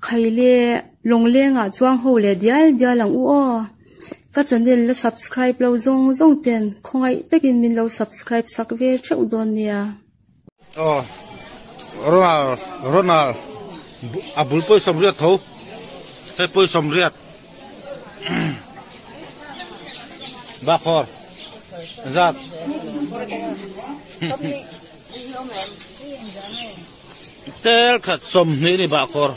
khai le long lenga chuang ho le dial lang u o ka channel la subscribe lo zong ten khongai takin min lo subscribe sakve cheu don nia oh Ronald abul poi somriat tho he poi somriat ba khor zat tel khat som ni ba khor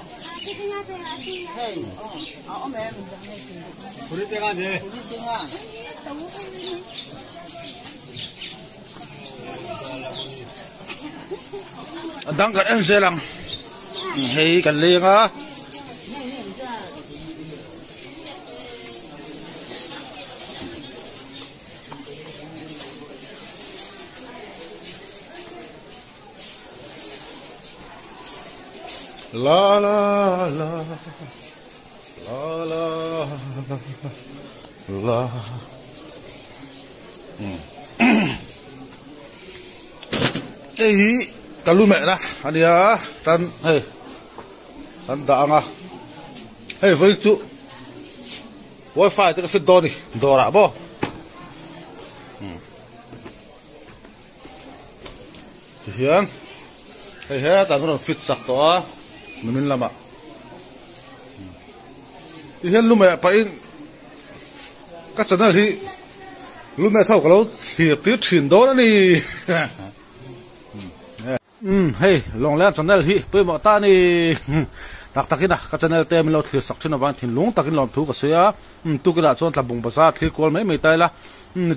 đang gần em xe lăng hay cần liền á la la la la la la cái ta lu mẹ đó anh đi à tan hey tan đặng à hey với chú wifi cái fit đó đi đó là bao hiền hey hey ta nó fit sắc đó mình làm à hiền lu mẹ phải các chân này thì lu mẹ thâu cái lâu thì tiếc thuyền đó đi hey long len channel hi pe mo ta ni tak takina ka channel te min lo thil sak thina ban thin lung takin lom thu ka sia tu kila chon tlabung basa thil kol mai tai la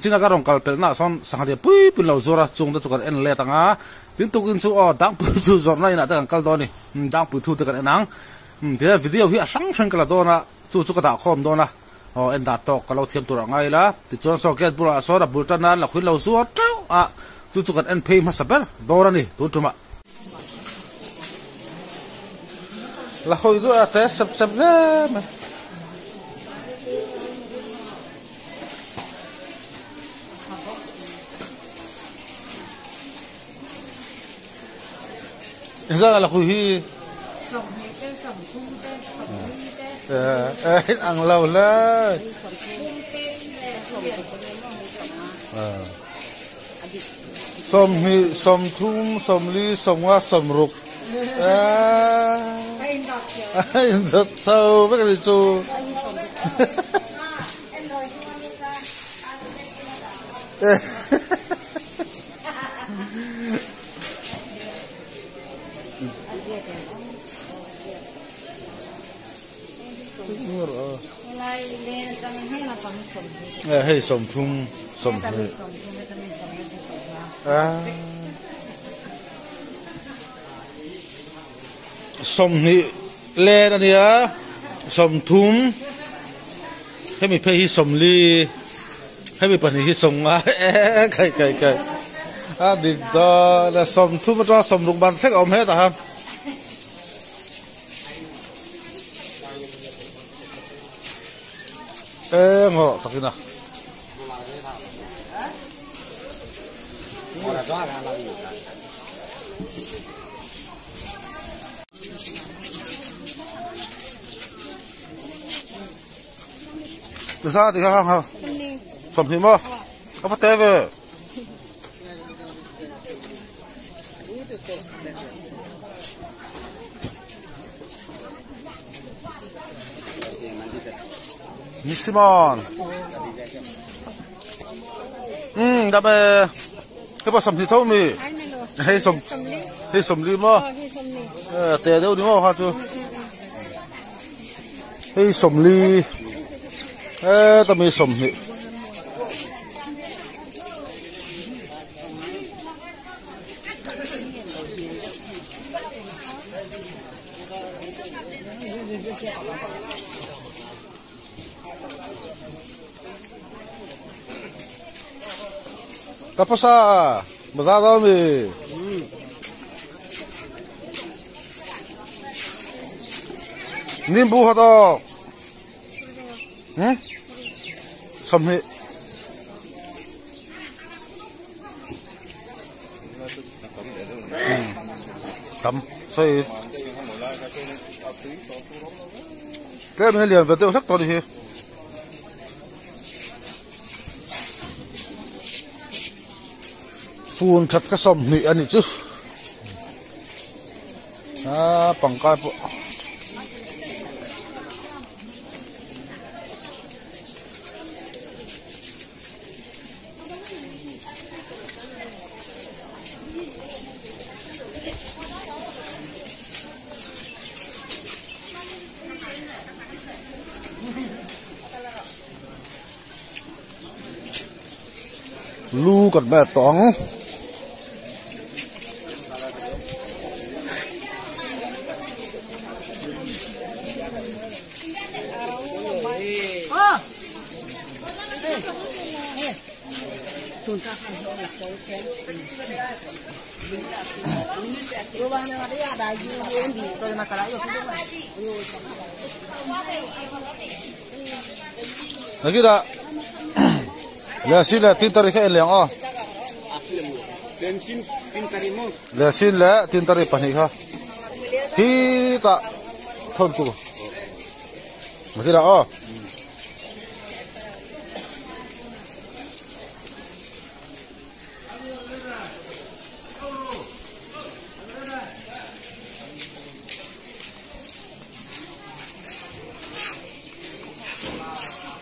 china ka rong kal pel na son sangade pui pin lo zora chung da chukan en le tanga tin tukin chu o dang pu chu zor na ina ta kal do ni dang pu thu ta kan enang te video hi sang kala do na chu ka da khom do na o en da tok ka lo thiam tur ngai la ti chon socket bura so da bultan na la khui lo zuar tau a chú cần ăn pay mà sắp bén đó ra nè tôi chụp ạ là hồi đó té sập ra mà ra là hồi hi ăn lâu lên som thum som ly som hoa som rục anh rất sâu với cái chú hay som thum som som ni le na nia som thum hay mi phê hi som ly hay mi pan hi som a kai đi đó là som thum cho som rung ban thek om hết à ha ngọ takina từ xa thì không sầm thì mơ có phát té về Simon đã về cái bao sầm thì thâu mi hay sầm đi mơ té đâu đi mơ ha chú hay sầm ly ta mi sầm thì tapos bazar mi nimbu hado sầm thì tắm xây cái mình liền về tiêu sắc to đi phun thật cái sầm nị anh chứ bằng cái bộ lu còn mẹ tỏng lagi dah. Là xin là tin tari cái liền à. Là xin là tin tari pani ha. Hi ta thôn tu. Mà cái đó à.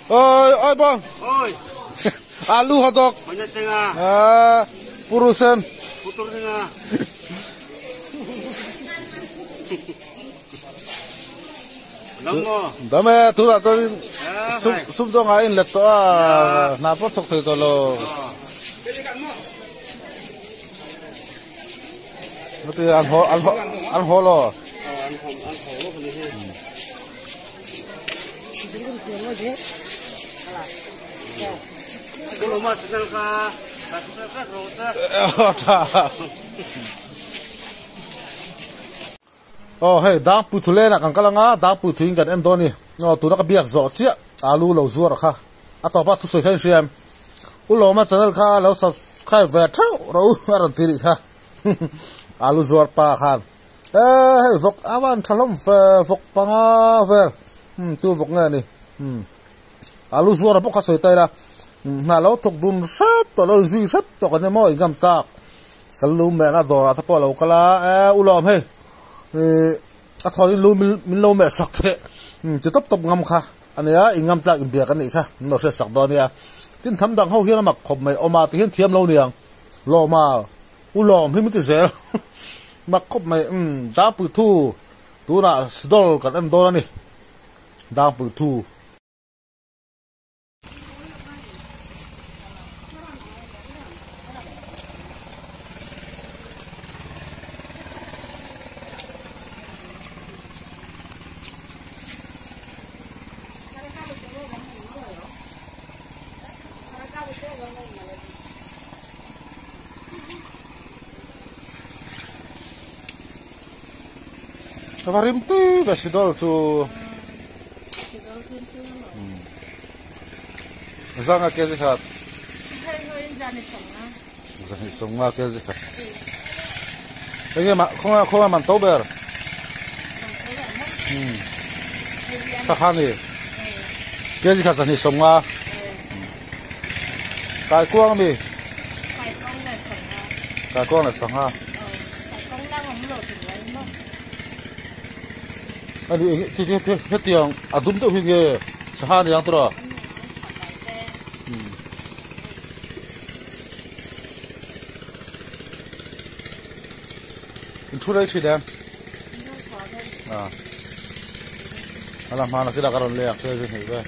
Oi bang. Oi. Alu hot dog. Banyak tengah. Purusan. Putur tengah. Namo. Dame tu lah tu. Sub dong ain let tu napa tok tu kalau. Nanti anho lo. Kalau mas kenal ka, hey, dah putule nak angkal nga, dah putuin kan em doni. Tu nak biak zot cia, alu lau zuar kha. Atau apa tu soi siam. Ulo mas channel kha lau subscribe vetou, lau aran tiri kha. Alu zuar pa khan. Hey, vok awan thalom vok panga vel. Tu vok nga ni. Alu zuar apa kha soi tai la. Na lo tok dun sap to lo zui sap to kan mo ingam tak kalu me na dora ta po lo kala ulom he a thori lu min lo me sak the che top top ngam kha ania ingam tak im bia kan ni kha no se sak do nia tin tham dang ho hian mak khop mai oma ti hian thiam lo niang lo ma ulom hi mi ti zel mak khop mai da pu thu tu na sdol kan em do ni da pu thu Kawarim tu vesidol tu. Zanga kezi hat. Zani songa kezi hat. Lagi mak kong man tober. Takhani. Kezi hat zani songa. Kai kuang mi. Kai kuang le songa. Ani cái tiếng adum tu hinge sahan yang tra thu đây chi đen ala mana kita karon le akse je ni be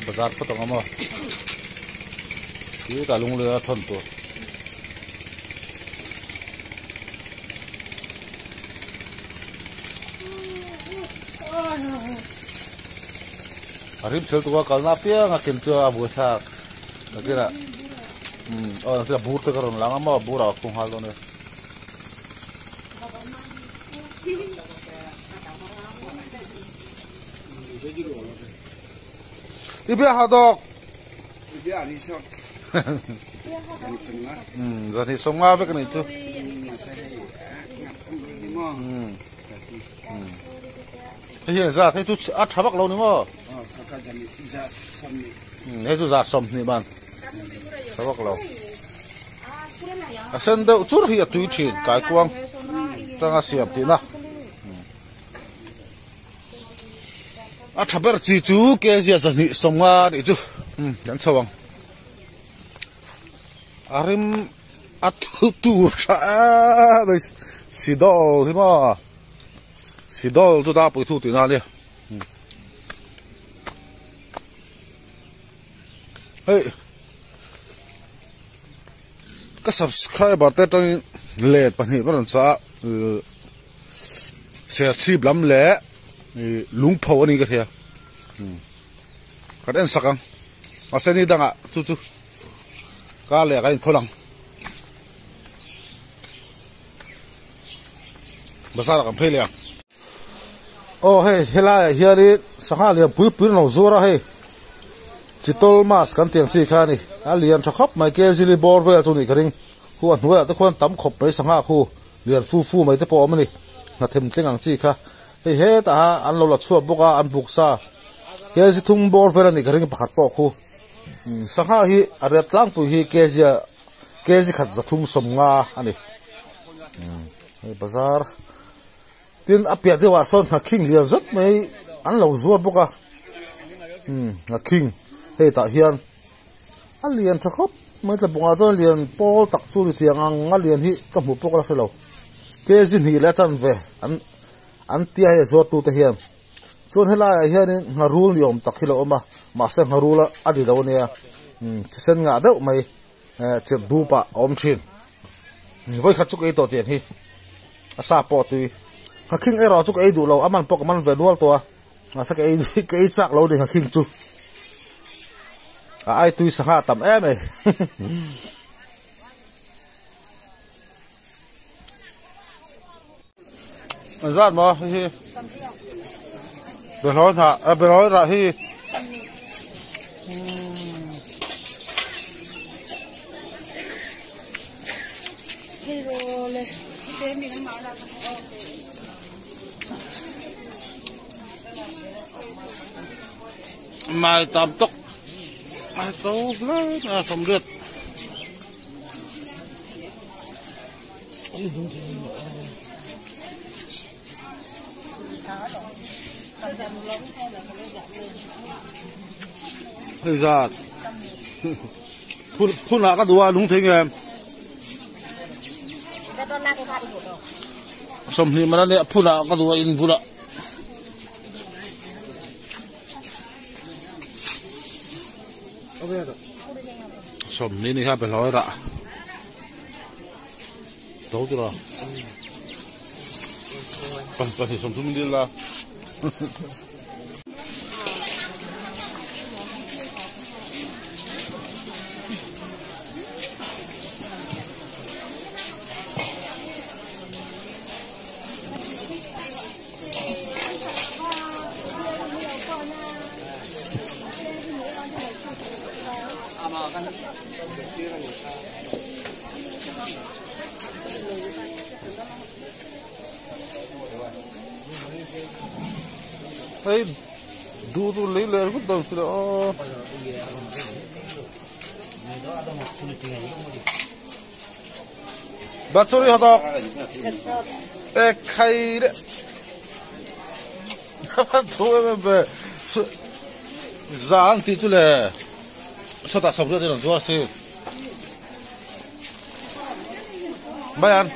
bazar ko to ngamo ki ta lung le thon to Arim sel tua kalna pia ngakin tua busak. Nakira. Oh, nanti bur te karon lang ama bura kung halo ne. Ibia hadok. Ibia ni sok. Jadi songa be kan itu. thế hiện ra thế tu ăn thả bạc lâu nữa mà thế tu ra sầm này bạn thả bạc lâu sen đâu chút thì tùy chuyện cái quang trang asiam thì na thả bạc chỉ chú cái gì vậy sông à để chú đánh sâu arim tu sa bây sidol thế mà sidol chúng ta bồi thu từ nào đi hey các subscriber tới trong lệ bản hình vẫn sao sẽ chip lắm lẽ lúng phâu anh cái thế cái đến sắc ang mà sẽ đi đằng ạ chú cái lẽ cái thôi lằng bớt sao làm phê liền oh hey helai here đi sáng liền bui nào zora hey chỉ tol mas kan tiang chi kha ni a lian tha khop mai ke zili bor vel chu ni karing huan huwa ta khon tam khop mai sanga khu lian fu mai te po mani na them tlengang chi kha he ta an lo la chua boka an buk sa ke zi thum bor vel ni karing pakhat po khu sanga hi aret lang pu hi ke zi khat za thum som nga ani bazar tin apia de wa son king lian zot mai an lo zuwa boka king hey ta hian alian tha khop mai ta bunga chon lian pol tak chu ri tiang ang alian hi ka mu pok la khelo ke jin hi la chan ve an tia he zo tu ta hian chon hela hian ngarul niom tak khilo ma ma se ngarula adi lo ne sen nga deuh mai che du pa om thin voi kha chuk ei to tian hi asa po tui ka king e ro chuk ei du lo aman pok man ve dual to a sa ke ei chak lo ni ka king chu ai tui sa tầm em ấy ra mà hi bê nói ra hi mai tam tốc tao lấy là không được bây giờ phun hạ các đồ đúng thế em xong thì mà nó phun hạ các đồ in phun hạ sầm ní ha phải nói ra tốt chưa nào phần thì sầm chúng đi là hey du tu lấy lên cũng đâu chứ đó bắt cho đi hả đó khay đấy thôi em về giang tí chứ lệ sao ta sống được thì làm sao xí mấy anh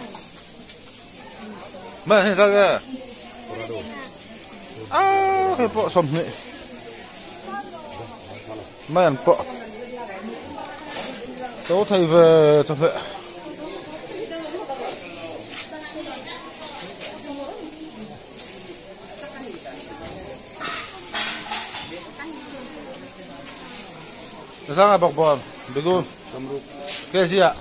sao kìa cái bộ sầm này mấy anh bộ tố thầy về cho vậy sao ngay bọc bòn được luôn cái gì ạ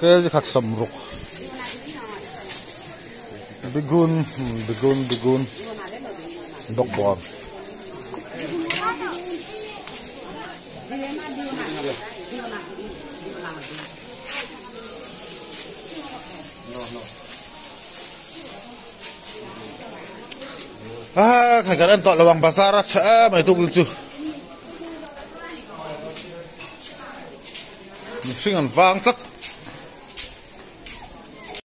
cái gì khát sầm rục begun bọc bòn khai cái anh tọt là bằng bazar á mày tu kinh chu sinh ăn vang tất